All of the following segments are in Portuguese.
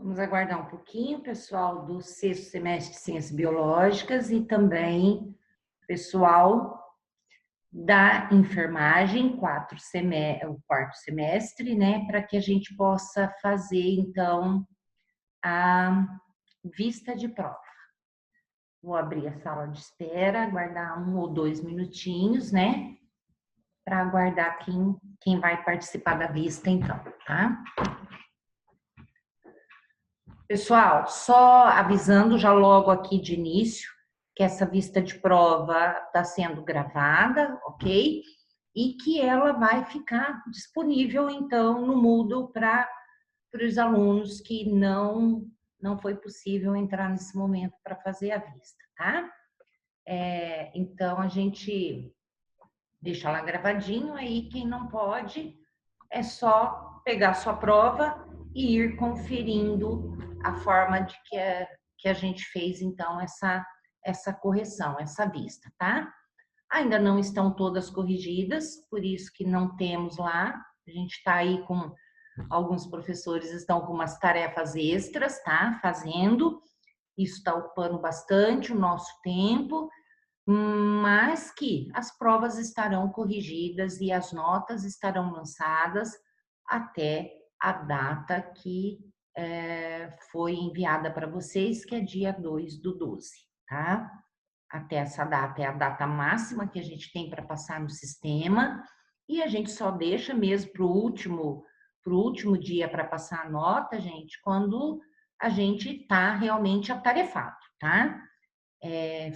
Vamos aguardar um pouquinho, pessoal do sexto semestre de Ciências Biológicas e também pessoal da enfermagem, o quarto semestre, né, para que a gente possa fazer, então, a vista de prova. Vou abrir a sala de espera, aguardar 1 ou 2 minutinhos, né, para aguardar quem vai participar da vista, então, tá? Pessoal, só avisando já logo aqui de início que essa vista de prova está sendo gravada, ok? E que ela vai ficar disponível, então, no Moodle para os alunos que não foi possível entrar nesse momento para fazer a vista, tá? Então, a gente deixa lá gravadinho, aí quem não pode é só pegar sua prova e ir conferindo a forma de que a gente fez, então, essa correção, essa vista, tá? Ainda não estão todas corrigidas, por isso que não temos lá. A gente está aí com... Alguns professores estão com umas tarefas extras, tá? Fazendo. Isso está ocupando bastante o nosso tempo, mas que as provas estarão corrigidas e as notas estarão lançadas até a data que foi enviada para vocês, que é dia 2/12, tá? Até essa data é a data máxima que a gente tem para passar no sistema e a gente só deixa mesmo para o último dia para passar a nota, gente, quando a gente está realmente atarefado, tá?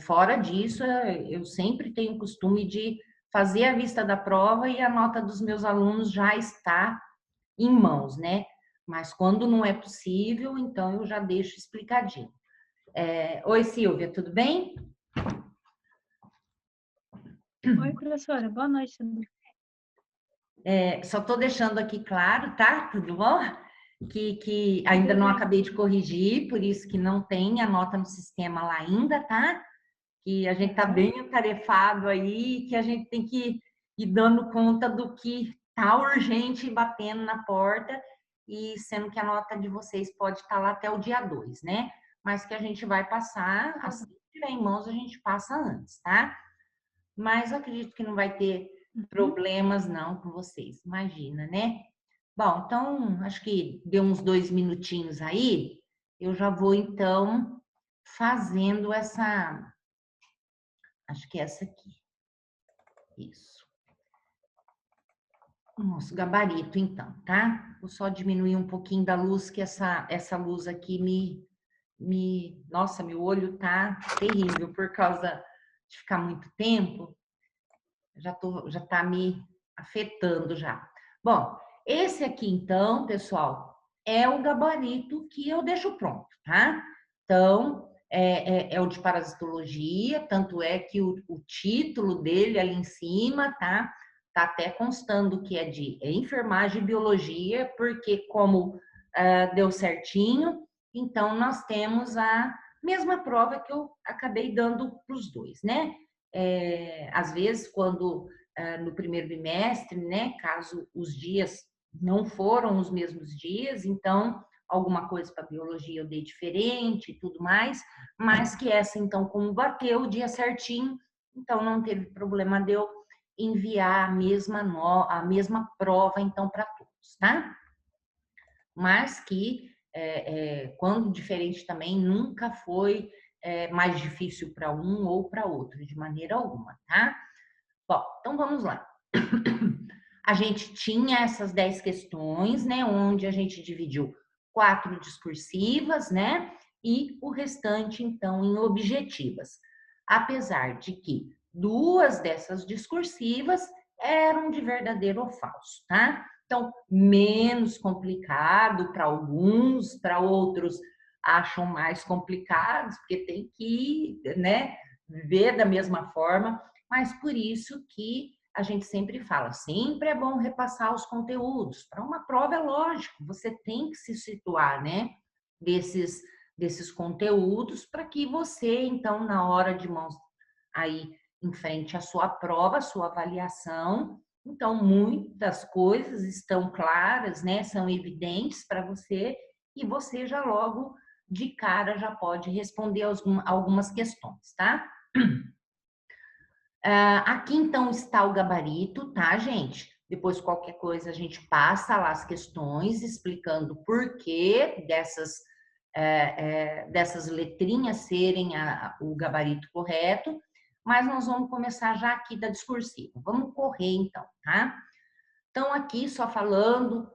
Fora disso, eu sempre tenho o costume de fazer a vista da prova e a nota dos meus alunos já está em mãos, né? Mas quando não é possível, então eu já deixo explicadinho. Oi, Silvia, tudo bem? Oi, professora, boa noite. Só estou deixando aqui claro, tá? Tudo bom? Que ainda Tudo não bem. acabei de corrigir, por isso que não tem a nota no sistema lá ainda, tá? Que a gente está bem atarefado aí, que a gente tem que ir dando conta do que está urgente batendo na porta, e sendo que a nota de vocês pode estar lá até o dia 2, né? Mas que a gente vai passar, assim que tiver em mãos, a gente passa antes, tá? Mas eu acredito que não vai ter problemas não com vocês, imagina, né? Bom, então, acho que deu uns 2 minutinhos aí, eu já vou então fazendo essa... Acho que é essa aqui. Isso. O nosso gabarito, então, tá? Vou só diminuir um pouquinho da luz, que essa luz aqui Nossa, meu olho tá terrível por causa de ficar muito tempo. Já tá me afetando já. Bom, esse aqui, então, pessoal, é o gabarito que eu deixo pronto, tá? Então, é o de parasitologia, tanto é que o título dele ali em cima, tá? Tá até constando que é de enfermagem e biologia, porque como deu certinho, então nós temos a mesma prova que eu acabei dando para os dois, né? Às vezes, quando no primeiro bimestre, né, caso os dias não foram os mesmos dias, então alguma coisa para biologia eu dei diferente e tudo mais, mas que essa, então, como bateu o dia certinho, então não teve problema de eu enviar a mesma prova, então, para todos, tá? Mas que, quando diferente também, nunca foi mais difícil para um ou para outro, de maneira alguma, tá? Bom, então vamos lá. A gente tinha essas 10 questões, né, onde a gente dividiu 4 discursivas, né, e o restante, então, em objetivas. Apesar de que 2 dessas discursivas eram de verdadeiro ou falso, tá? Então, menos complicado para alguns, para outros acham mais complicados, porque tem que, né, ver da mesma forma, mas por isso que a gente sempre fala, sempre é bom repassar os conteúdos. Para uma prova é lógico, você tem que se situar, né, desses conteúdos para que você, então, na hora de mãos aí em frente à sua prova, à sua avaliação, então muitas coisas estão claras, né, são evidentes para você e você já logo de cara já pode responder algumas questões, tá? Aqui então está o gabarito, tá, gente? Depois qualquer coisa a gente passa lá as questões explicando o porquê dessas letrinhas serem o gabarito correto, mas nós vamos começar já aqui da discursiva. Vamos correr então, tá? Então aqui só falando,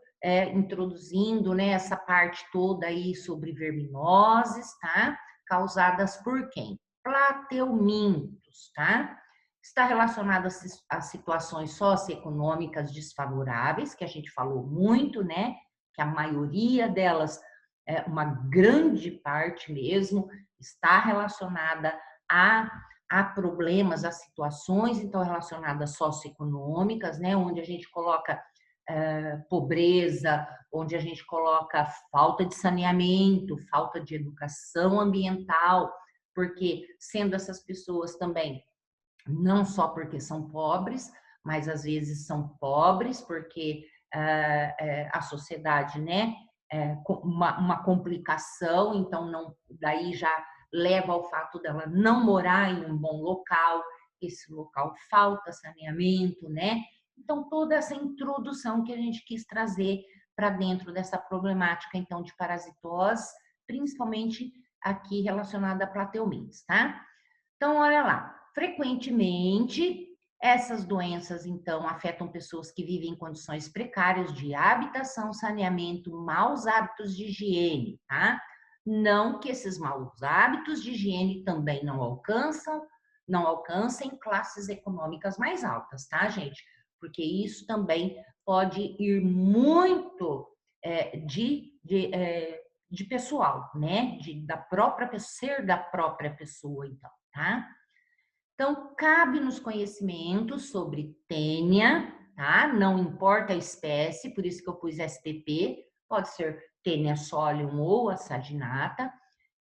introduzindo, né, essa parte toda aí sobre verminoses, tá? Causadas por quem? Plateumintos, tá? Está relacionado a situações socioeconômicas desfavoráveis, que a gente falou muito, né? Que a maioria delas, uma grande parte mesmo, está relacionada a problemas, a situações, então, relacionadas socioeconômicas, né? Onde a gente coloca pobreza, onde a gente coloca falta de saneamento, falta de educação ambiental, porque sendo essas pessoas também não só porque são pobres, mas às vezes são pobres porque a sociedade, né, uma complicação, então não, daí já leva ao fato dela não morar em um bom local, esse local falta saneamento, né? Então toda essa introdução que a gente quis trazer para dentro dessa problemática então de parasitose, principalmente aqui relacionada a plateumintes, tá? Então olha lá, frequentemente, essas doenças, então, afetam pessoas que vivem em condições precárias de habitação, saneamento, maus hábitos de higiene, tá? Não que esses maus hábitos de higiene também não alcancem classes econômicas mais altas, tá, gente? Porque isso também pode ir muito de pessoal, né? Ser da própria pessoa, então, tá? Então, cabe nos conhecimentos sobre tênia, tá? Não importa a espécie, por isso que eu pus SPP, pode ser tênia solium ou asaginata,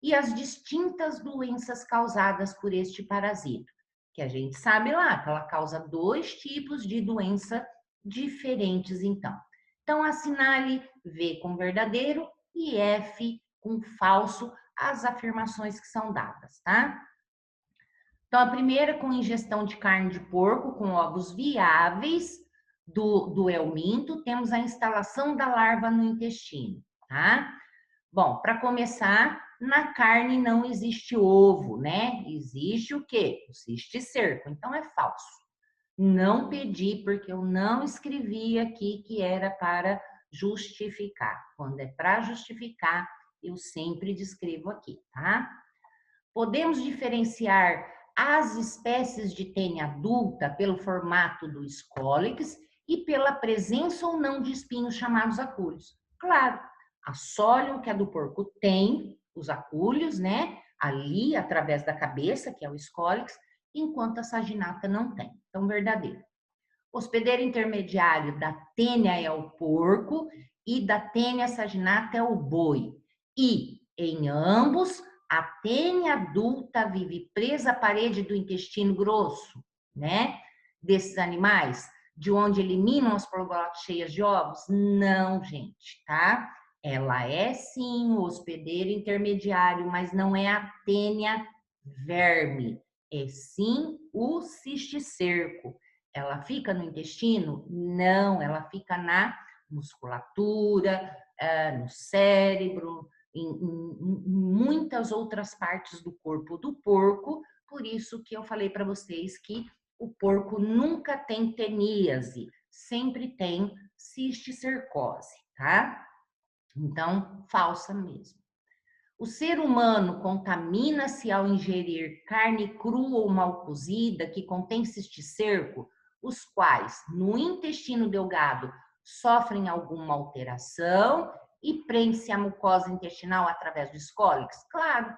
e as distintas doenças causadas por este parasito, que a gente sabe lá que ela causa 2 tipos de doença diferentes, então. Então, assinale V com verdadeiro e F com falso as afirmações que são dadas, tá? Então, a primeira com ingestão de carne de porco com ovos viáveis do helminto, temos a instalação da larva no intestino, tá? Bom, para começar, na carne não existe ovo, né? Existe o quê? O cisticerco, então é falso. Não pedi porque eu não escrevi aqui que era para justificar. Quando é para justificar, eu sempre descrevo aqui, tá? Podemos diferenciar as espécies de tênia adulta pelo formato do escólix e pela presença ou não de espinhos chamados acúlios. Claro, a solium, que é do porco, tem os acúlios, né? Ali, através da cabeça, que é o escólix, enquanto a saginata não tem. Então, verdadeiro. Hospedeiro intermediário da tênia é o porco e da tênia saginata é o boi. E, em ambos, a tênia adulta vive presa à parede do intestino grosso, né? Desses animais, de onde eliminam as proglotes cheias de ovos? Não, gente, tá? Ela é sim o hospedeiro intermediário, mas não é a tênia verme, é sim o cisticerco. Ela fica no intestino? Não, ela fica na musculatura, no cérebro, em muitas outras partes do corpo do porco. Por isso que eu falei para vocês que o porco nunca tem teníase, sempre tem cisticercose, tá? Então, falsa mesmo. O ser humano contamina-se ao ingerir carne crua ou mal cozida que contém cisticerco, os quais, no intestino delgado, sofrem alguma alteração e prende-se à mucosa intestinal através do escólix? Claro,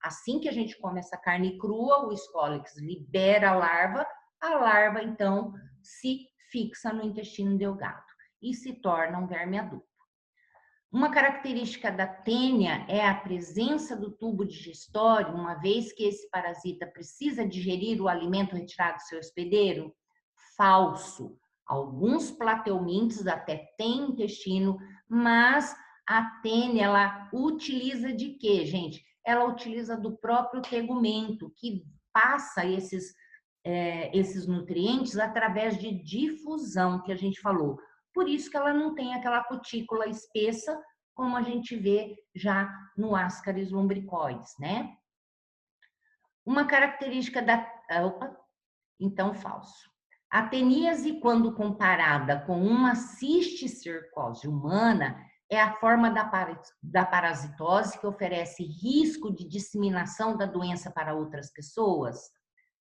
assim que a gente come essa carne crua, o escólix libera a larva então se fixa no intestino delgado e se torna um verme adulto. Uma característica da tênia é a presença do tubo digestório, uma vez que esse parasita precisa digerir o alimento retirado do seu hospedeiro? Falso. Alguns plateumintes até têm intestino, mas A tênia, ela utiliza de quê, gente? Ela utiliza do próprio tegumento, que passa esses nutrientes através de difusão, que a gente falou. Por isso que ela não tem aquela cutícula espessa, como a gente vê já no Ascaris lumbricoides, né? Uma característica da... Opa, então falso. A teníase, quando comparada com uma cisticercose humana, é a forma da parasitose que oferece risco de disseminação da doença para outras pessoas?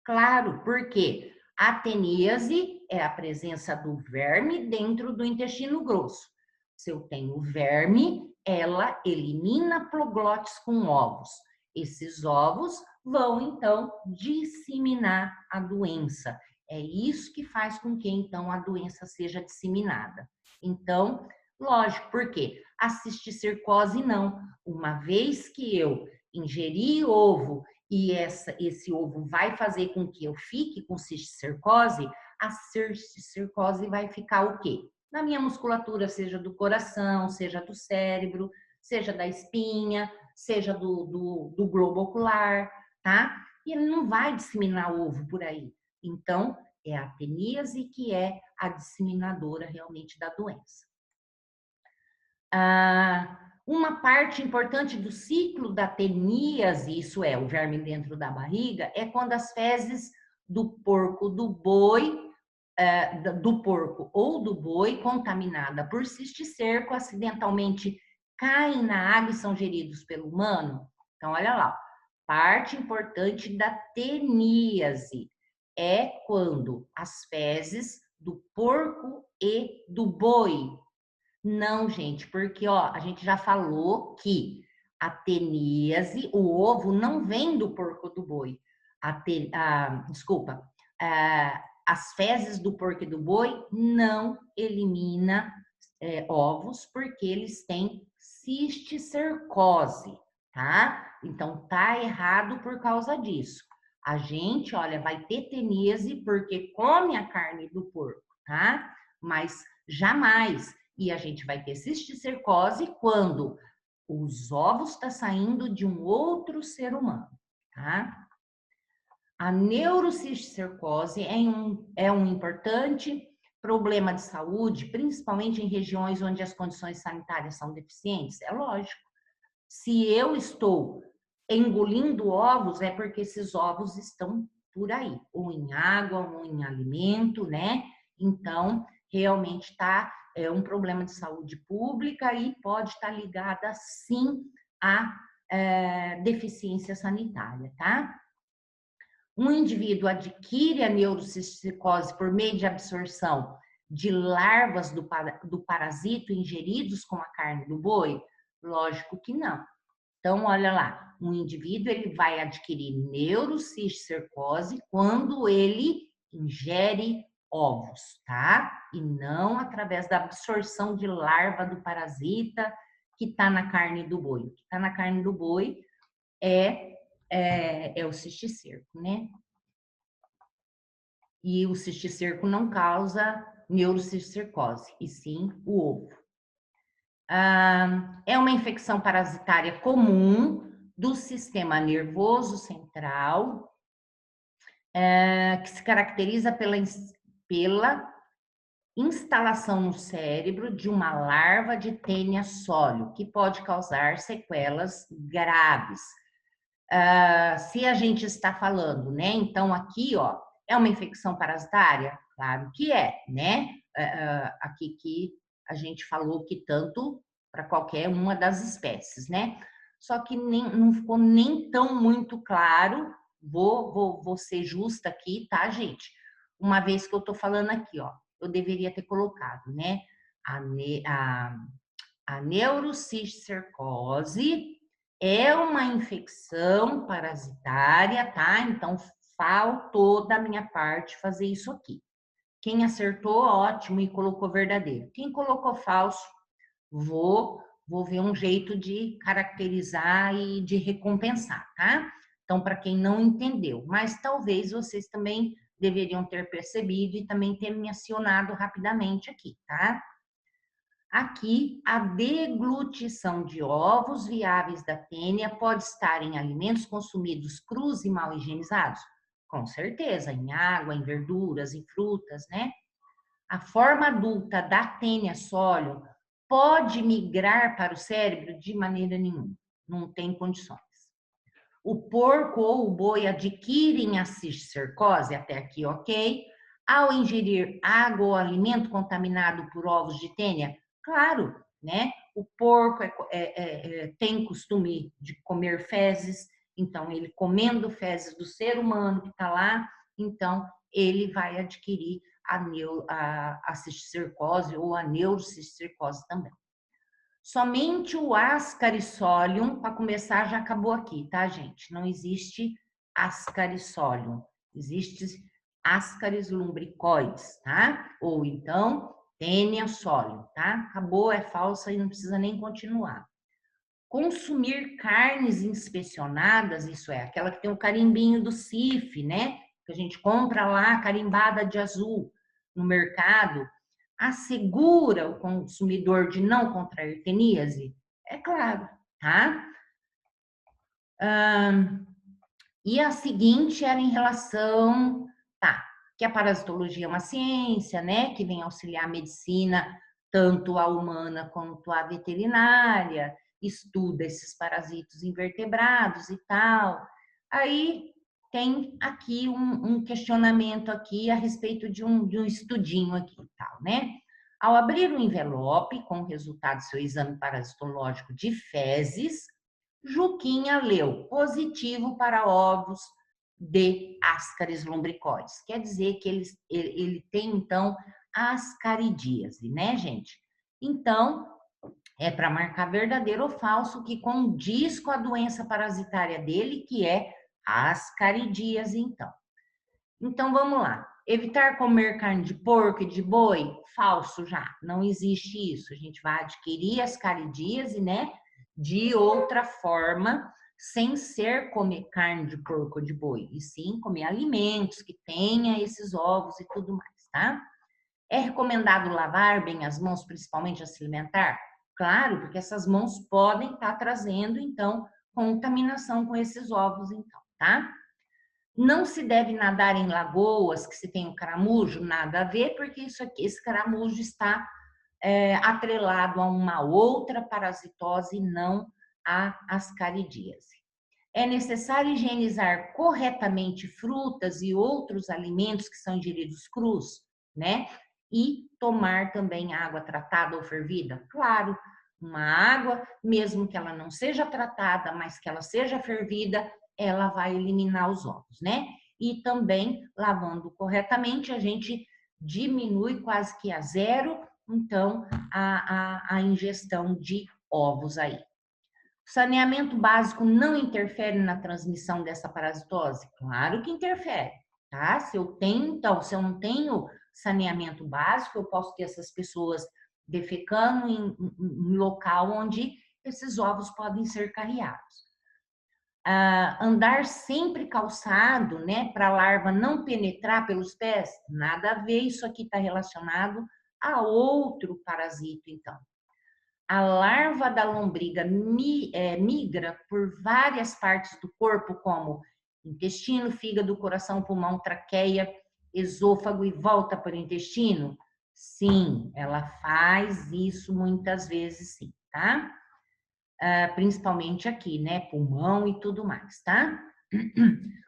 Claro, porque a teníase é a presença do verme dentro do intestino grosso. Se eu tenho verme, ela elimina proglotes com ovos. Esses ovos vão, então, disseminar a doença. É isso que faz com que, então, a doença seja disseminada. Então, lógico, porque a cisticercose não. Uma vez que eu ingeri ovo e esse ovo vai fazer com que eu fique com cisticercose, a cisticercose vai ficar o quê? Na minha musculatura, seja do coração, seja do cérebro, seja da espinha, seja do globo ocular, tá? E ele não vai disseminar o ovo por aí. Então, é a teníase que é a disseminadora realmente da doença. Uma parte importante do ciclo da teníase, isso é, o verme dentro da barriga, é quando as fezes do porco, do boi, do porco ou do boi contaminada por cisticerco acidentalmente caem na água e são geridos pelo humano. Então, olha lá, parte importante da teníase é quando as fezes do porco e do boi. Não, gente, porque ó, a gente já falou que a teníase, o ovo não vem do porco ou do boi. Desculpa, as fezes do porco e do boi não elimina ovos porque eles têm cisticercose, tá? Então tá errado por causa disso. A gente, olha, vai ter teníase porque come a carne do porco, tá? Mas jamais. E a gente vai ter cisticercose quando os ovos estão saindo de um outro ser humano, tá? A neurocisticercose é um importante problema de saúde, principalmente em regiões onde as condições sanitárias são deficientes. É lógico. Se eu estou engolindo ovos, é porque esses ovos estão por aí, ou em água, ou em alimento, né? Então, realmente é um problema de saúde pública e pode estar ligada, sim, à deficiência sanitária, tá? Um indivíduo adquire a neurocistecose por meio de absorção de larvas do parasito ingeridos com a carne do boi? Lógico que não. Então, olha lá, um indivíduo ele vai adquirir neurocisticercose quando ele ingere ovos, tá? E não através da absorção de larva do parasita que está na carne do boi. O que está na carne do boi é o cisticerco, né? E o cisticerco não causa neurocisticercose, e sim o ovo. É uma infecção parasitária comum do sistema nervoso central, que se caracteriza pela instalação no cérebro de uma larva de tênia sólio, que pode causar sequelas graves. Se a gente está falando, né? Então, aqui, ó, é uma infecção parasitária? Claro que é, né? Aqui que a gente falou que tanto para qualquer uma das espécies, né? Só que não ficou nem tão muito claro. Vou ser justa aqui, tá, gente? Uma vez que eu tô falando aqui, ó, eu deveria ter colocado, né? A neurocisticercose é uma infecção parasitária, tá? Então, faltou da minha parte fazer isso aqui. Quem acertou, ótimo, e colocou verdadeiro. Quem colocou falso, vou ver um jeito de caracterizar e de recompensar, tá? Então, para quem não entendeu, mas talvez vocês também deveriam ter percebido e também ter me acionado rapidamente aqui, tá? Aqui, a deglutição de ovos viáveis da tênia pode estar em alimentos consumidos crus e mal higienizados? Com certeza, em água, em verduras, em frutas, né? A forma adulta da tênia sólio pode migrar para o cérebro? De maneira nenhuma, não tem condições. O porco ou o boi adquirem a cisticercose? Até aqui, ok. Ao ingerir água ou alimento contaminado por ovos de tênia? Claro, né? O porco tem costume de comer fezes, então ele comendo fezes do ser humano que está lá, então ele vai adquirir a cisticercose ou a neurocisticercose também. Somente o ascarisolium, para começar, já acabou aqui, tá, gente? Não existe ascarisolium, existe ascaris lumbricoides, tá? Ou então, tênia solium, tá? Acabou, é falsa e não precisa nem continuar. Consumir carnes inspecionadas, isso é, aquela que tem o carimbinho do CIF, né? Que a gente compra lá, carimbada de azul no mercado, assegura o consumidor de não contrair teníase? É claro, tá? E a seguinte era em relação, tá, que a parasitologia é uma ciência, né, que vem auxiliar a medicina, tanto a humana quanto a veterinária, estuda esses parasitos invertebrados e tal. Aí tem aqui um questionamento aqui a respeito de um estudinho aqui e tal, né? Ao abrir o envelope com o resultado do seu exame parasitológico de fezes, Juquinha leu positivo para ovos de ascaris lumbricoides. Quer dizer que ele tem, então, ascaridíase, né, gente? Então, é para marcar verdadeiro ou falso que condiz com a doença parasitária dele, que é a ascaridíase, então. Então, vamos lá. Evitar comer carne de porco e de boi? Falso já. Não existe isso. A gente vai adquirir ascaridíase, né? De outra forma, sem ser comer carne de porco ou de boi, e sim comer alimentos que tenha esses ovos e tudo mais, tá? É recomendado lavar bem as mãos, principalmente a se alimentar? Claro, porque essas mãos podem estar trazendo, então, contaminação com esses ovos, então, tá? Não se deve nadar em lagoas que se tem um caramujo, nada a ver, porque isso aqui, esse caramujo está atrelado a uma outra parasitose, não a ascaridíase. É necessário higienizar corretamente frutas e outros alimentos que são ingeridos crus, né? E tomar também água tratada ou fervida? Claro, uma água, mesmo que ela não seja tratada, mas que ela seja fervida, ela vai eliminar os ovos, né? E também, lavando corretamente, a gente diminui quase que a zero, então, a ingestão de ovos aí. Saneamento básico não interfere na transmissão dessa parasitose? Claro que interfere, tá? Se eu tenho, então, se eu não tenho saneamento básico, eu posso ter essas pessoas defecando em local onde esses ovos podem ser carreados. Andar sempre calçado, né, para a larva não penetrar pelos pés? Nada a ver, isso aqui está relacionado a outro parasito, então. A larva da lombriga migra por várias partes do corpo, como intestino, fígado, coração, pulmão, traqueia, esôfago e volta para o intestino? Sim, ela faz isso muitas vezes, sim, tá? Principalmente aqui, né? Pulmão e tudo mais, tá?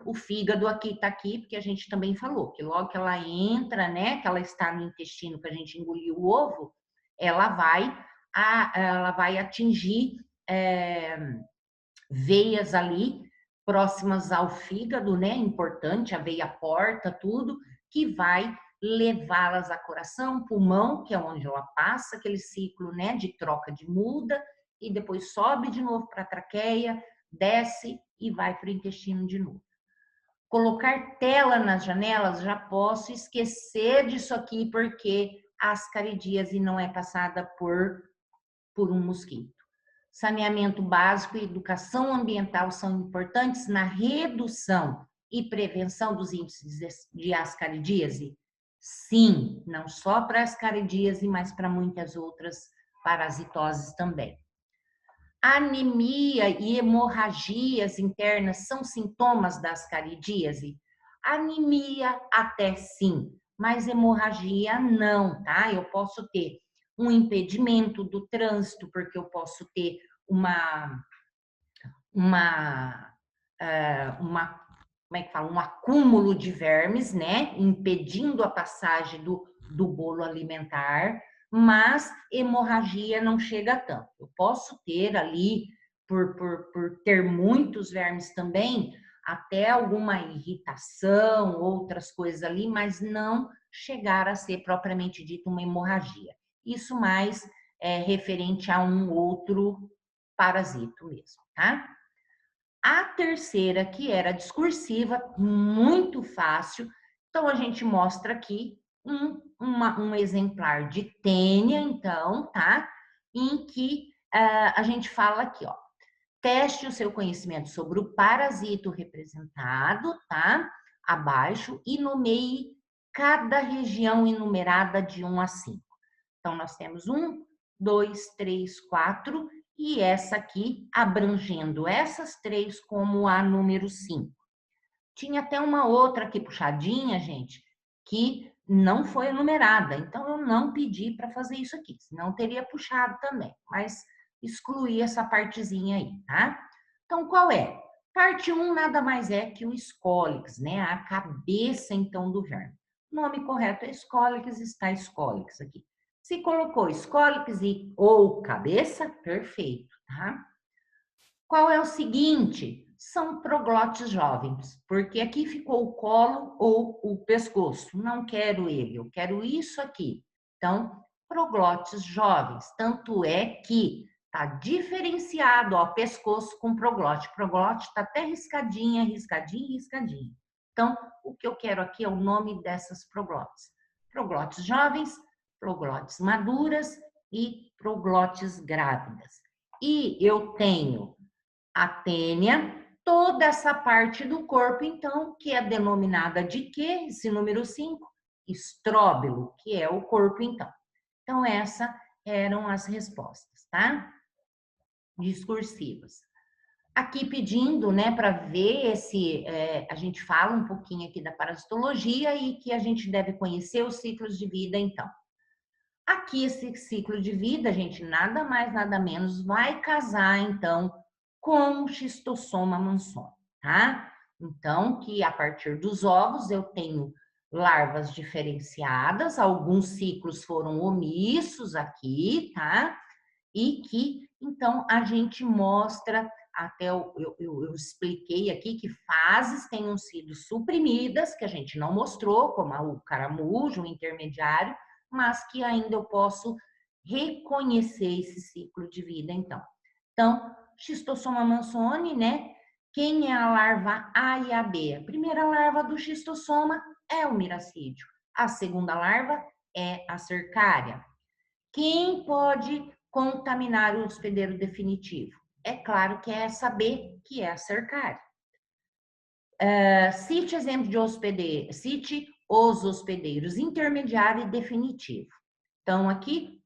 O fígado aqui tá aqui, porque a gente também falou que logo que ela entra, né? Que ela está no intestino, que a gente engoliu o ovo, ela vai atingir veias ali próximas ao fígado, né? Importante, a veia porta, tudo, que vai levá-las a coração, pulmão, que é onde ela passa, aquele ciclo, né? De troca de muda, e depois sobe de novo para a traqueia, desce e vai para o intestino de novo. Colocar tela nas janelas, já posso esquecer disso aqui, porque a ascaridíase não é passada por um mosquito. Saneamento básico e educação ambiental são importantes na redução e prevenção dos índices de ascaridíase? Sim, não só para ascaridíase, mas para muitas outras parasitoses também. Anemia e hemorragias internas são sintomas da ascaridíase? Anemia até sim, mas hemorragia não, tá? Eu posso ter um impedimento do trânsito, porque eu posso ter uma como é que fala? Um acúmulo de vermes, né? Impedindo a passagem do bolo alimentar, mas hemorragia não chega a tanto. Eu posso ter ali, por ter muitos vermes também, até alguma irritação, outras coisas ali, mas não chegar a ser propriamente dito uma hemorragia. Isso mais é referente a um outro parasito mesmo, tá? A terceira, que era discursiva, muito fácil. Então, a gente mostra aqui um exemplar de tênia, então, tá? Em que a gente fala aqui, ó. Teste o seu conhecimento sobre o parasito representado, tá? Abaixo, e nomeie cada região enumerada de 1 a 5. Então, nós temos 1, 2, 3, 4, e essa aqui abrangendo essas 3 como a número 5. Tinha até uma outra aqui puxadinha, gente, que não foi enumerada. Então, eu não pedi para fazer isso aqui, senão teria puxado também. Mas excluí essa partezinha aí, tá? Então, qual é? Parte 1 nada mais é que o Scolex, né? A cabeça, então, do verme. O nome correto é Scolex, está Scolex aqui. Se colocou Scolex e ou cabeça, perfeito, tá? Qual é o seguinte? São proglotes jovens, porque aqui ficou o colo ou o pescoço. Não quero ele, eu quero isso aqui. Então, proglotes jovens. Tanto é que está diferenciado, ó, pescoço com proglote. Proglote está até riscadinha, riscadinha, riscadinha. Então, o que eu quero aqui é o nome dessas proglotes. Proglotes jovens, proglotes maduras e proglotes grávidas. E eu tenho a tênia, toda essa parte do corpo, então, que é denominada de quê? Esse número 5, estróbilo, que é o corpo, então. Então, essas eram as respostas, tá? Discursivas. Aqui pedindo, né, para ver se a gente fala um pouquinho aqui da parasitologia e que a gente deve conhecer os ciclos de vida, então. Aqui, esse ciclo de vida, gente, nada mais, nada menos, vai casar, então, com o Schistosoma mansoni, tá? Então, que a partir dos ovos eu tenho larvas diferenciadas, alguns ciclos foram omissos aqui, tá? E que, então, a gente mostra, até eu expliquei aqui que fases tenham sido suprimidas, que a gente não mostrou, como o caramujo, o intermediário, mas que ainda eu posso reconhecer esse ciclo de vida, então. Então, Schistosoma mansoni, né? Quem é a larva A e a B? A primeira larva do Schistosoma é o miracídio. A segunda larva é a cercária. Quem pode contaminar o hospedeiro definitivo? É claro que é essa B, que é a cercária. Cite exemplo de hospedeiro, cite os hospedeiros intermediário e definitivo. Então, aqui,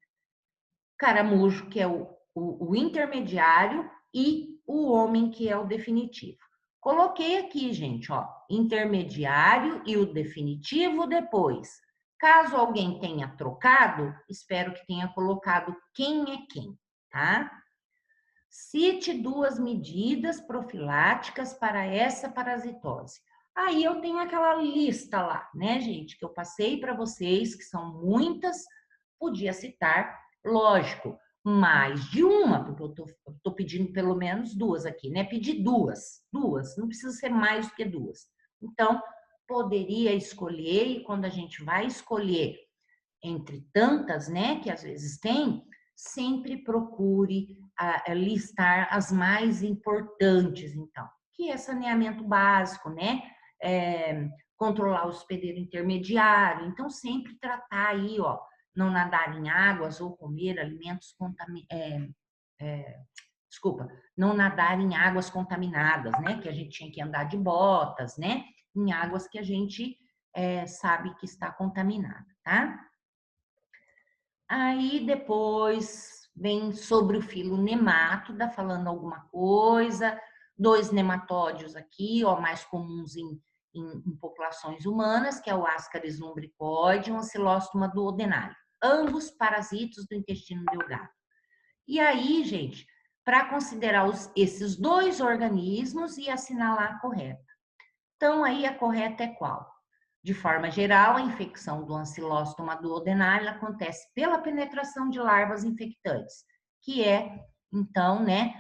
caramujo, que é o intermediário, e o homem, que é o definitivo. Coloquei aqui, gente, ó, intermediário e o definitivo depois. Caso alguém tenha trocado, espero que tenha colocado quem é quem, tá? Cite 2 medidas profiláticas para essa parasitose. Aí eu tenho aquela lista lá, né, gente, que eu passei para vocês, que são muitas, podia citar, lógico, mais de uma, porque eu tô pedindo pelo menos 2 aqui, né? Pedi duas, não precisa ser mais do que 2. Então, poderia escolher, e quando a gente vai escolher entre tantas, né, que às vezes tem, sempre procure listar as mais importantes, então, que é saneamento básico, né, controlar o hospedeiro intermediário, então sempre tratar aí, ó, não nadar em águas ou comer alimentos não nadar em águas contaminadas, né, que a gente tinha que andar de botas, né, em águas que a gente sabe que está contaminada, tá? Aí depois vem sobre o filo nemátode, falando alguma coisa. 2 nematódios aqui, ó, mais comuns em populações humanas, que é o Ascaris lumbricoide e o Ancylostoma duodenale. Ambos parasitos do intestino delgado. E aí, gente, para considerar esses 2 organismos e assinalar a correta. Então, aí a correta é qual? De forma geral, a infecção do Ancylostoma duodenale acontece pela penetração de larvas infectantes, que é, então, né,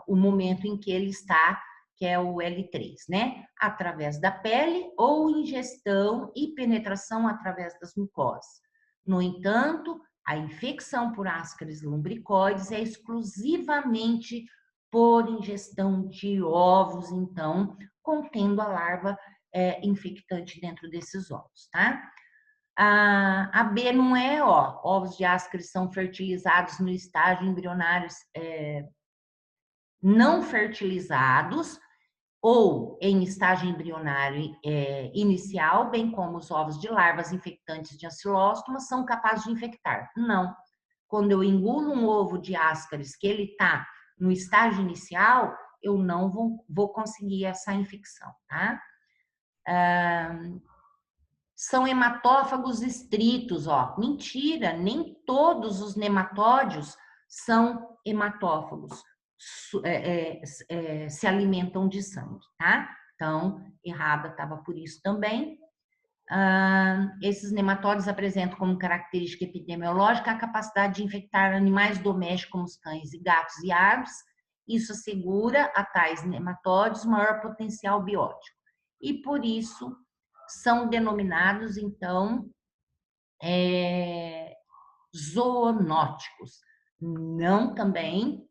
o momento em que ele está, que é o L3, né? Através da pele ou ingestão e penetração através das mucosas. No entanto, a infecção por Ascaris lumbricoides é exclusivamente por ingestão de ovos, então, contendo a larva infectante dentro desses ovos, tá? A B não é, ó, ovos de Ascaris são fertilizados no estágio embrionário não fertilizados ou em estágio embrionário inicial, bem como os ovos de larvas infectantes de Ancylostoma são capazes de infectar. Não. Quando eu engulo um ovo de Ascaris que ele está no estágio inicial, eu não vou conseguir essa infecção, tá? São hematófagos estritos, ó. Mentira, nem todos os nematódios são hematófagos, se alimentam de sangue, tá? Então, errada estava por isso também. Esses nematódios apresentam como característica epidemiológica a capacidade de infectar animais domésticos como os cães e gatos e aves. Isso assegura a tais nematódios maior potencial biótico. E por isso são denominados, então, zoonóticos. Não também,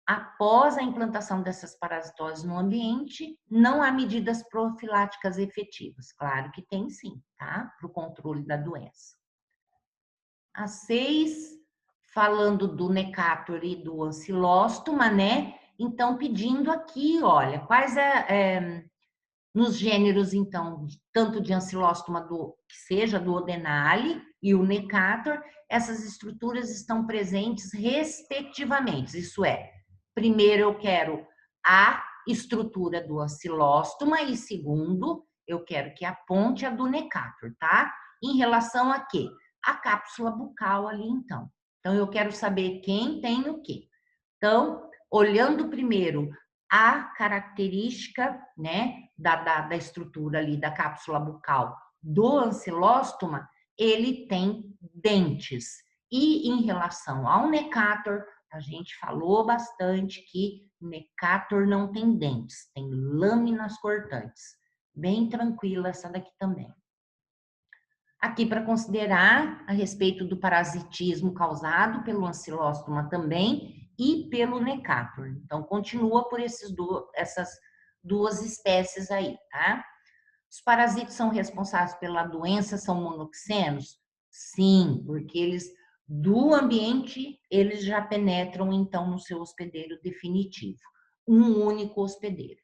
após a implantação dessas parasitoses no ambiente, não há medidas profiláticas efetivas. Claro que tem sim, tá? Para o controle da doença. A 6, falando do Necator e do Ancylostoma, né? Então, pedindo aqui, olha, quais nos gêneros, então, tanto de Ancylostoma que seja do duodenale e o Necator, essas estruturas estão presentes respectivamente. Isso é, primeiro eu quero a estrutura do Ancylostoma e segundo, eu quero que aponte a do Necator, tá? Em relação a quê? A cápsula bucal ali, então. Então, eu quero saber quem tem o quê. Então, olhando primeiro a característica, né, da estrutura ali da cápsula bucal do Ancylostoma, ele tem dentes. E em relação ao Necator, a gente falou bastante que Necator não tem dentes, tem lâminas cortantes. Bem tranquila essa daqui também. Aqui para considerar a respeito do parasitismo causado pelo Ancylostoma também e pelo Necator. Então, continua por essas 2 espécies aí, tá? Os parasitas são responsáveis pela doença, são monoxenos? Sim, porque eles, do ambiente, eles já penetram, então, no seu hospedeiro definitivo. Um único hospedeiro.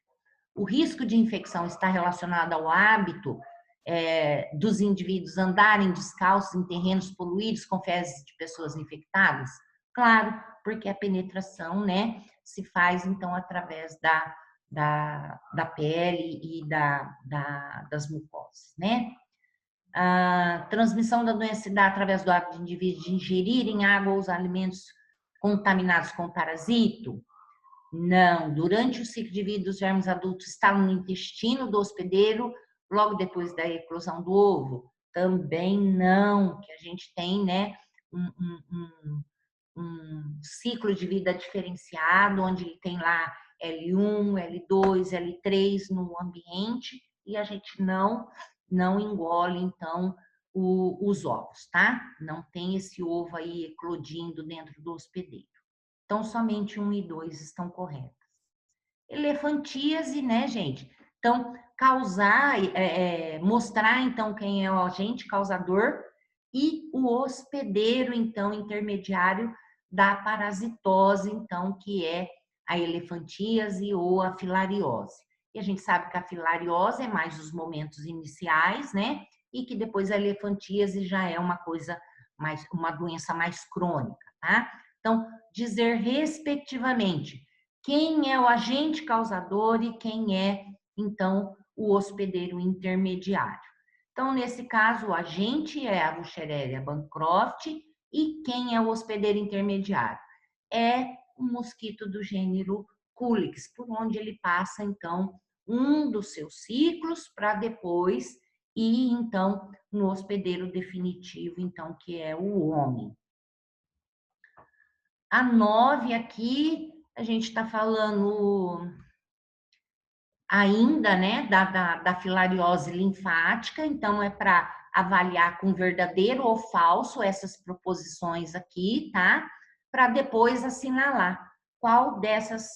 O risco de infecção está relacionado ao hábito dos indivíduos andarem descalços em terrenos poluídos com fezes de pessoas infectadas? Claro, porque a penetração, né, se faz, então, através da pele e das mucosas, né? A transmissão da doença se dá através do hábito de indivíduos de ingerirem água ou os alimentos contaminados com parasito? Não. Durante o ciclo de vida dos germes adultos está no intestino do hospedeiro, logo depois da eclosão do ovo? Também não, que a gente tem, né, um ciclo de vida diferenciado, onde ele tem lá L1, L2, L3 no ambiente, e a gente não engole, então, os ovos, tá? Não tem esse ovo aí eclodindo dentro do hospedeiro. Então, somente 1 e 2 estão corretas. Elefantíase, né, gente? Então, mostrar, então, quem é o agente causador e o hospedeiro, então, intermediário da parasitose, então, que é a elefantíase ou a filariose. E a gente sabe que a filariose é mais os momentos iniciais, né? E que depois a elefantíase já é uma coisa uma doença mais crônica, tá? Então, dizer respectivamente quem é o agente causador e quem é, então, o hospedeiro intermediário. Então, nesse caso, o agente é a Buchereria bancroft e quem é o hospedeiro intermediário? É o mosquito do gênero Culex, por onde ele passa, então, um dos seus ciclos para depois ir, então, no hospedeiro definitivo, então, que é o homem. A 9 aqui, a gente está falando ainda, né, da filariose linfática, então é para avaliar com verdadeiro ou falso essas proposições aqui, tá? Para depois assinalar qual dessas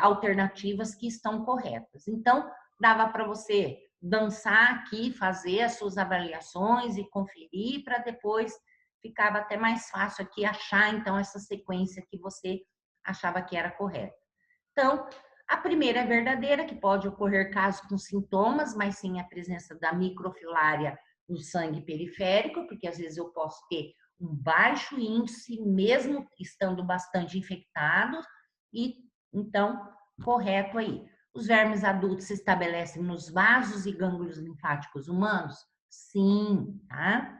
alternativas que estão corretas. Então, dava para você dançar aqui, fazer as suas avaliações e conferir, para depois ficava até mais fácil aqui achar, então, essa sequência que você achava que era correta. Então, a primeira é verdadeira, que pode ocorrer casos com sintomas, mas sem a presença da microfilária no sangue periférico, porque às vezes eu posso ter um baixo índice, mesmo estando bastante infectado, e então, correto aí. Os vermes adultos se estabelecem nos vasos e gânglios linfáticos humanos? Sim, tá?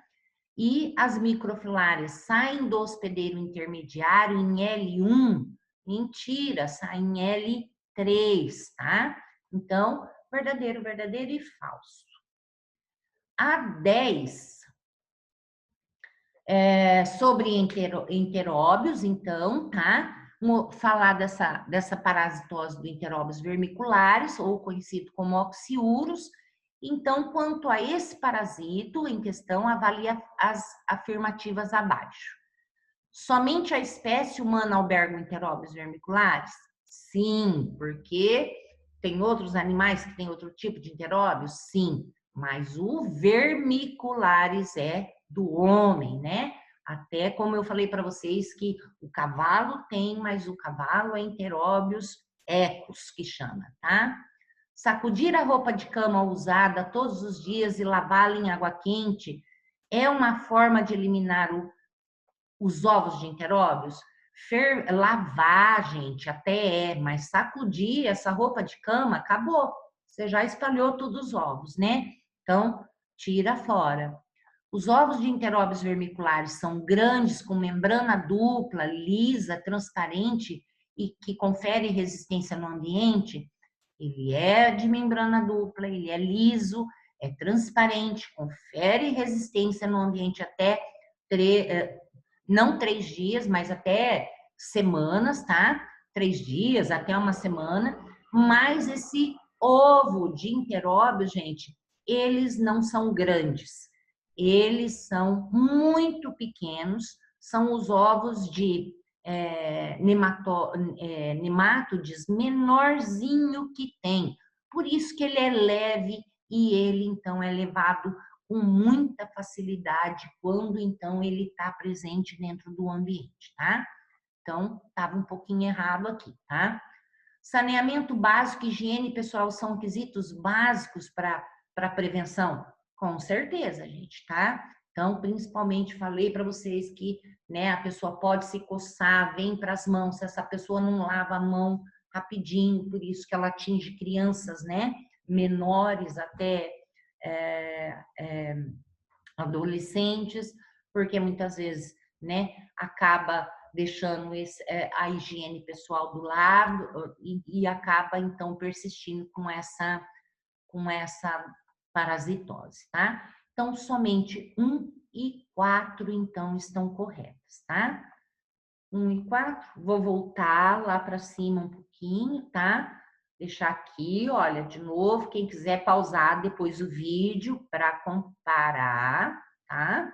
E as microfilárias saem do hospedeiro intermediário em L1? Mentira, saem em L3, tá? Então, verdadeiro, verdadeiro e falso. A 10 sobre enteróbios, então, tá? Falar dessa parasitose do enteróbios vermiculares, ou conhecido como oxiurus. Então, quanto a esse parasito em questão, avalia as afirmativas abaixo. Somente a espécie humana alberga enteróbios vermiculares? Sim, porque tem outros animais que têm outro tipo de enteróbios? Sim, mas o vermiculares é do homem, né? Até como eu falei para vocês que o cavalo tem, mas o cavalo é enteróbios ecos, que chama, tá? Sacudir a roupa de cama usada todos os dias e lavá-la em água quente é uma forma de eliminar os ovos de enteróbios? Lavar, gente, até mas sacudir essa roupa de cama, acabou. Você já espalhou todos os ovos, né? Então, tira fora. Os ovos de enteróbios vermiculares são grandes, com membrana dupla, lisa, transparente e que confere resistência no ambiente. Ele é de membrana dupla, ele é liso, é transparente, confere resistência no ambiente até não 3 dias, mas até semanas, tá? 3 dias, até uma semana. Mas esse ovo de enteróbio, gente, eles não são grandes. Eles são muito pequenos. São os ovos de nemátodes menorzinho que tem. Por isso que ele é leve e ele, então, é levado com muita facilidade quando, então, ele está presente dentro do ambiente, tá? Então, estava um pouquinho errado aqui, tá? Saneamento básico e higiene pessoal são requisitos básicos para prevenção? Com certeza, gente, tá? Então, principalmente, falei para vocês que, né, a pessoa pode se coçar, vem para as mãos, se essa pessoa não lava a mão rapidinho, por isso que ela atinge crianças, né, menores até adolescentes, porque muitas vezes, né, acaba deixando a higiene pessoal do lado e acaba, então, persistindo com essa parasitose, tá? Então, somente 1 e 4, então, estão corretas, tá? 1 e 4, vou voltar lá para cima um pouquinho, tá? Deixar aqui, olha, de novo, quem quiser pausar depois o vídeo para comparar, tá?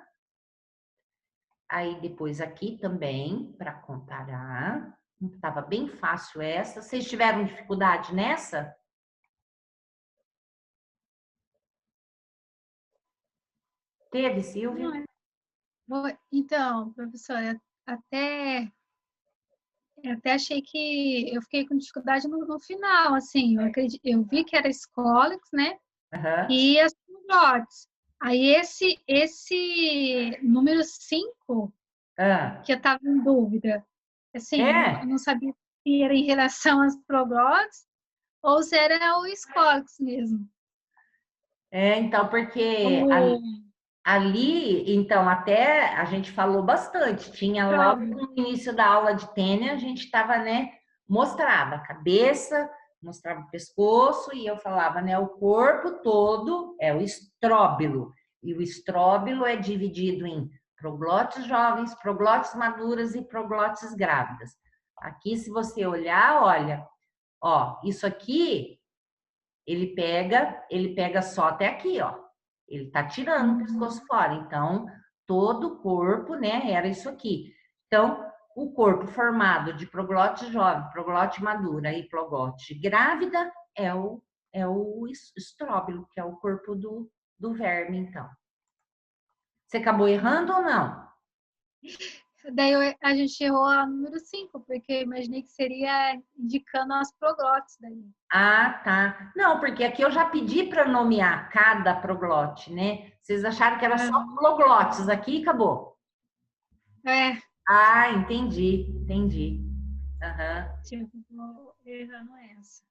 Aí depois aqui também para comparar. Estava bem fácil essa. Vocês tiveram dificuldade nessa? Teve, Silvia? Então, professora, até, eu até achei que eu fiquei com dificuldade no final, assim, eu vi que era escólicos, né? Aham. E as filhotes. Aí esse número 5 Ah, que eu estava em dúvida. Assim, eu é? não sabia se era em relação às proglotes ou se era o Scolex mesmo. É, então, porque O ali, então, até a gente falou bastante. Tinha logo Strawberry. no início da aula de tênis, a gente estava, né, mostrava a cabeça, mostrava o pescoço, e eu falava, né, o corpo todo é o estróbilo. E o estróbilo é dividido em proglotes jovens, proglotes maduras e proglotes grávidas. Aqui, se você olhar, olha, ó, isso aqui ele pega só até aqui, ó. Ele tá tirando o pescoço fora. Então, todo o corpo, né, era isso aqui. Então, o corpo formado de proglote jovem, proglote madura e proglote grávida é o estróbilo, que é o corpo do verme, então. Você acabou errando ou não? Daí a gente errou a número 5 porque eu imaginei que seria indicando as proglotes daí. Ah, tá. Não, porque aqui eu já pedi para nomear cada proglote, né? Vocês acharam que era só Aham. proglotes aqui e acabou. É, Ah, entendi, entendi. Aham. tipo, errando essa.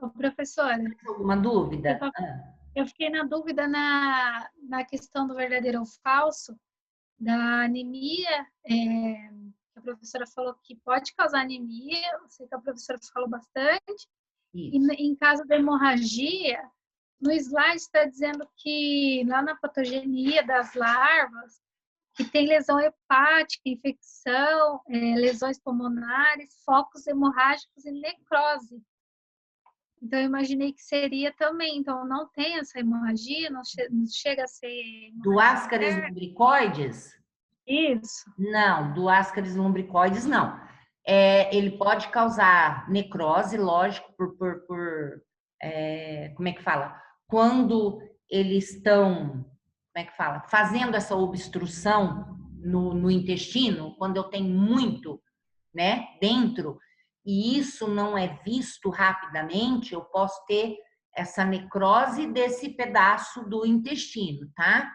Ô, professora, Alguma eu, dúvida? tô- eu fiquei na dúvida na questão do verdadeiro ou falso, da anemia. A professora falou que pode causar anemia, eu sei que a professora falou bastante. E Isso. em caso da hemorragia, no slide está dizendo que lá na patogenia das larvas, que tem lesão hepática, infecção, lesões pulmonares, focos hemorrágicos e necrose. Então, eu imaginei que seria também. Então, não tem essa hemorragia, não chega a ser Do hemorragia Ascaris interna. lumbricoides? Isso. Não, do Ascaris lumbricoides não. É, ele pode causar necrose, lógico, como é que fala? Quando eles estão, como é que fala? Fazendo essa obstrução no intestino, quando eu tenho muito, né, dentro, e isso não é visto rapidamente, eu posso ter essa necrose desse pedaço do intestino, tá?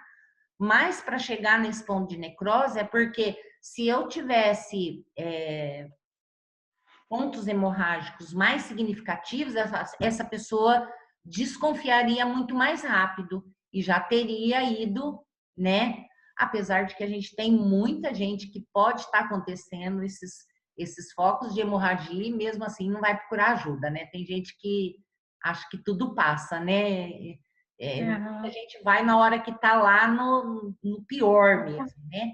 Mas para chegar nesse ponto de necrose é porque se eu tivesse pontos hemorrágicos mais significativos, essa pessoa desconfiaria muito mais rápido e já teria ido, né? Apesar de que a gente tem muita gente que pode estar acontecendo esses focos de hemorragia e mesmo assim não vai procurar ajuda, né? Tem gente que acha que tudo passa, né? Muita Aham. gente vai na hora que está lá no pior mesmo, né?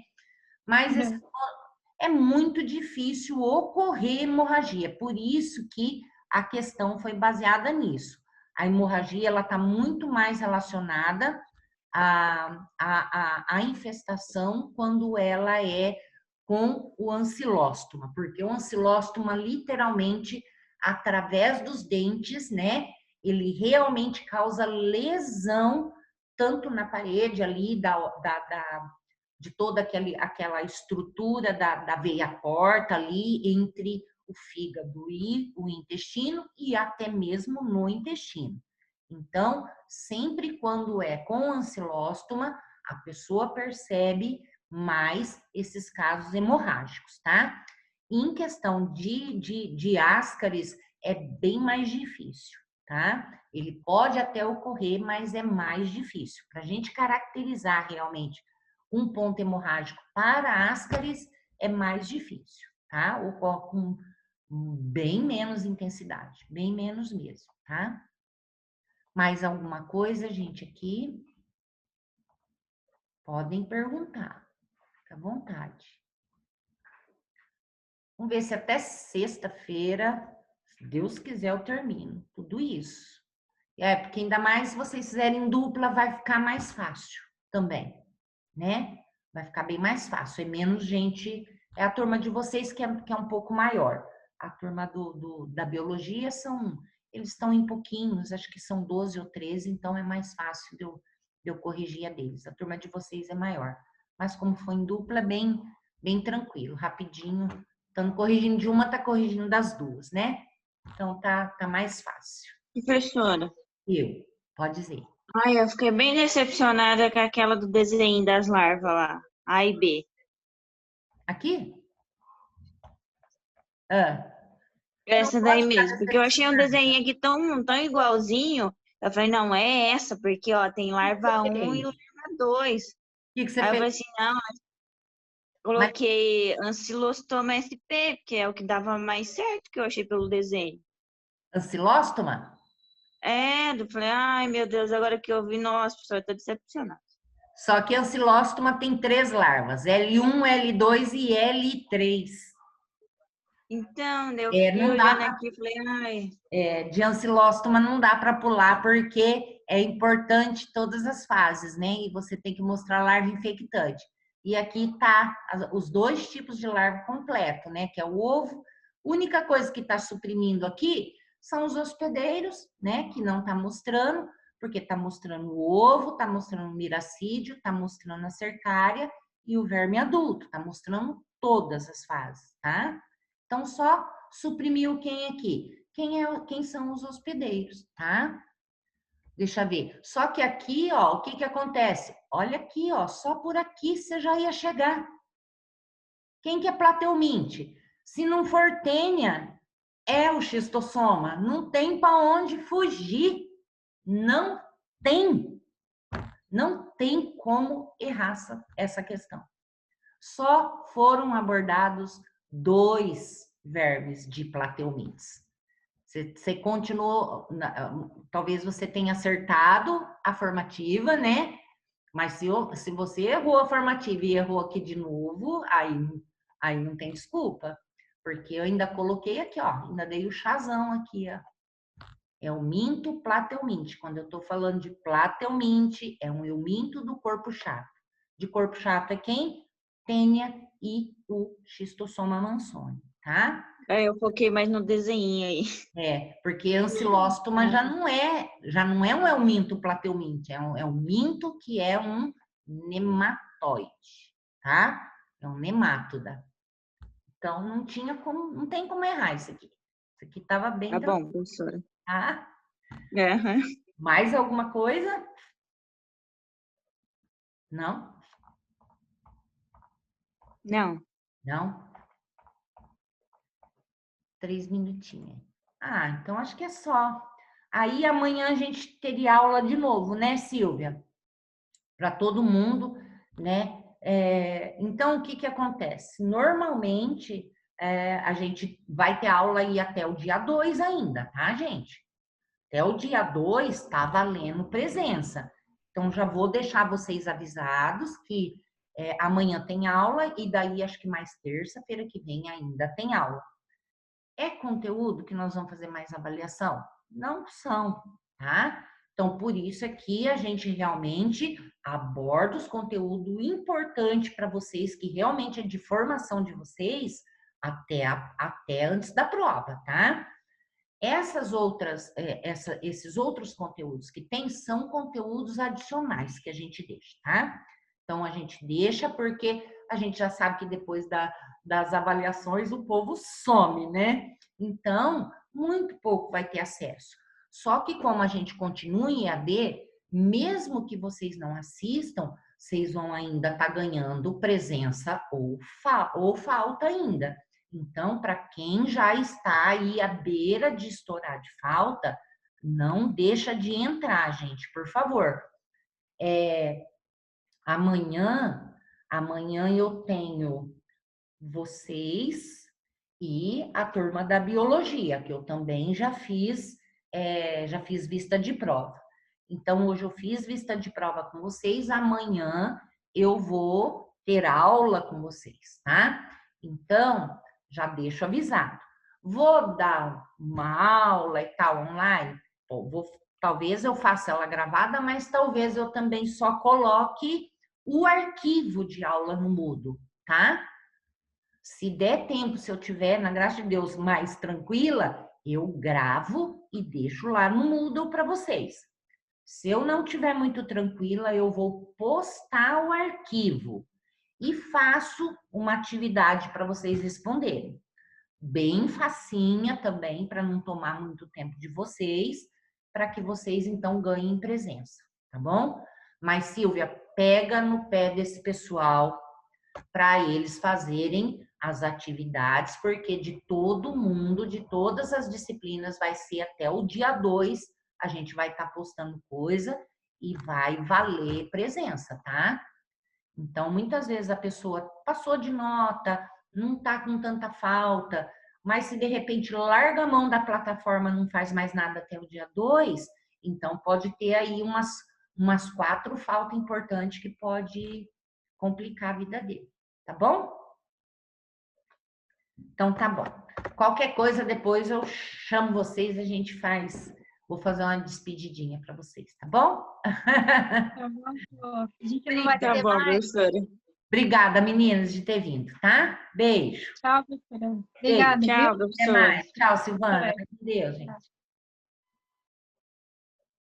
Mas é muito difícil ocorrer hemorragia, por isso que a questão foi baseada nisso. A hemorragia ela está muito mais relacionada à infestação quando ela é com o ancilóstoma, porque o ancilóstoma literalmente através dos dentes, né? Ele realmente causa lesão tanto na parede ali de toda aquela estrutura da veia porta ali entre o fígado e o intestino e até mesmo no intestino. Então, sempre quando é com ancilóstoma, a pessoa percebe mais esses casos hemorrágicos, tá? Em questão de ascaris, é bem mais difícil, tá? Ele pode até ocorrer, mas é mais difícil. Para a gente caracterizar realmente um ponto hemorrágico para ascaris é mais difícil, tá? Ocorre com bem menos intensidade, bem menos mesmo, tá? Mais alguma coisa, gente, aqui? Podem perguntar, fica à vontade. Vamos ver se até sexta-feira, se Deus quiser, eu termino tudo isso. Porque ainda mais se vocês fizerem dupla, vai ficar mais fácil também, né? Vai ficar bem mais fácil. É menos gente. É a turma de vocês que é um pouco maior. A turma da biologia eles estão em pouquinhos, acho que são 12 ou 13, então é mais fácil de eu corrigir a deles. A turma de vocês é maior. Mas como foi em dupla, bem tranquilo, rapidinho. Estando corrigindo de uma, tá corrigindo das duas, né? Então tá mais fácil. Professora, Pode dizer. ai, eu fiquei bem decepcionada com aquela do desenho das larvas lá, A e B. Aqui? Ah, não Essa daí pode estar mesmo, porque eu achei um decepcionada. desenho aqui tão igualzinho. Eu falei, não, é essa, porque ó, tem O que você larva um e fez? larva 2. O que você Aí eu fez? falei assim, não, Mas coloquei Ancilostoma SP, que é o que dava mais certo que eu achei pelo desenho. ancilóstoma? Eu falei, ai meu Deus, agora que eu vi, nossa, professor, eu tô decepcionada. Só que ancilóstoma tem 3 larvas, L1, L2 e L3. Então, daí eu É, fiquei não dá olhando aqui e falei, ai, de ancilóstoma não dá para pular, porque é importante todas as fases, né? E você tem que mostrar larva infectante. E aqui tá os 2 tipos de larva completo, né? Que é o ovo. Única coisa que está suprimindo aqui são os hospedeiros, né? Que não está mostrando, porque está mostrando o ovo, está mostrando o miracídio, está mostrando a cercária e o verme adulto, está mostrando todas as fases, tá? Então, só suprimiu quem aqui? Quem são os hospedeiros, tá? Deixa eu ver. Só que aqui, ó, o que que acontece? Olha aqui, ó, só por aqui você já ia chegar. Quem que é Plateuminte? Se não for tênia, é o xistossoma. Não tem para onde fugir. Não tem. Não tem como errar essa questão. Só foram abordados 2 vermes de Plateumintes. Você continuou, talvez você tenha acertado a formativa, né? Mas se você errou a formativa e errou aqui de novo, aí não tem desculpa. Porque eu ainda coloquei aqui, ó, ainda dei o chazão aqui, ó. É o minto plateuminte. Quando eu estou falando de plateuminte, é um euminto do corpo chato. De corpo chato é quem? Tênia e o xistossoma mansoni, tá? aí eu foquei mais no desenho aí. Porque ancilóstoma já não é um euminto plateuminte, é um minto que é um nematóide, tá? É um nemátoda. Então não tem como errar isso aqui. Isso aqui estava bem Tá bom, tranquilo, professora. tá? Aham. Mais alguma coisa? Não? Não, Não? 3 minutinhos. Ah, então acho que é só. Aí amanhã a gente teria aula de novo, né, Silvia? Para todo mundo, né? Então, o que que acontece? Normalmente, a gente vai ter aula aí até o dia 2 ainda, tá, gente? Até o dia 2 tá valendo presença. Então, já vou deixar vocês avisados que amanhã tem aula e daí acho que mais terça-feira que vem ainda tem aula. É conteúdo que nós vamos fazer mais avaliação? Não são, tá? Então, por isso aqui a gente realmente aborda os conteúdos importantes para vocês, que realmente é de formação de vocês até antes da prova, tá? Esses outros conteúdos que tem são conteúdos adicionais que a gente deixa, tá? Então, a gente deixa porque a gente já sabe que depois das avaliações o povo some, né? Então, muito pouco vai ter acesso. Só que como a gente continua em EAD, mesmo que vocês não assistam, vocês vão ainda estar ganhando presença ou falta ainda. Então, para quem já está aí à beira de estourar de falta, não deixa de entrar, gente, por favor. Amanhã, amanhã eu tenho vocês e a turma da biologia, que eu também já fiz vista de prova. Então, hoje eu fiz vista de prova com vocês, amanhã eu vou ter aula com vocês, tá? Então, já deixo avisado. Vou dar uma aula e tal online? Talvez eu faça ela gravada, mas talvez eu também só coloque o arquivo de aula no Moodle, tá? Se der tempo, se eu tiver, na graça de Deus, mais tranquila, eu gravo e deixo lá no Moodle para vocês. Se eu não tiver muito tranquila, eu vou postar o arquivo e faço uma atividade para vocês responderem. Bem facinha também, para não tomar muito tempo de vocês, para que vocês então ganhem presença, tá bom? Mas, Silvia, pega no pé desse pessoal, para eles fazerem as atividades, porque de todo mundo, de todas as disciplinas, vai ser até o dia 2, a gente vai estar postando coisa e vai valer presença, tá? Então, muitas vezes a pessoa passou de nota, não está com tanta falta, mas se de repente larga a mão da plataforma, não faz mais nada até o dia 2, então pode ter aí umas 4 faltas importantes que pode complicar a vida dele, tá bom? Então tá bom. Qualquer coisa depois eu chamo vocês, a gente faz, vou fazer uma despedidinha para vocês, tá bom? Tá bom, prof. A gente não vai Tá ter bom, mais. professora. Obrigada, meninas, de ter vindo, tá? Beijo. Tchau, professora. Beijo. Obrigada, viu? Tchau, Até professora. mais. Tchau, Silvana. Até. Vai com Deus, gente.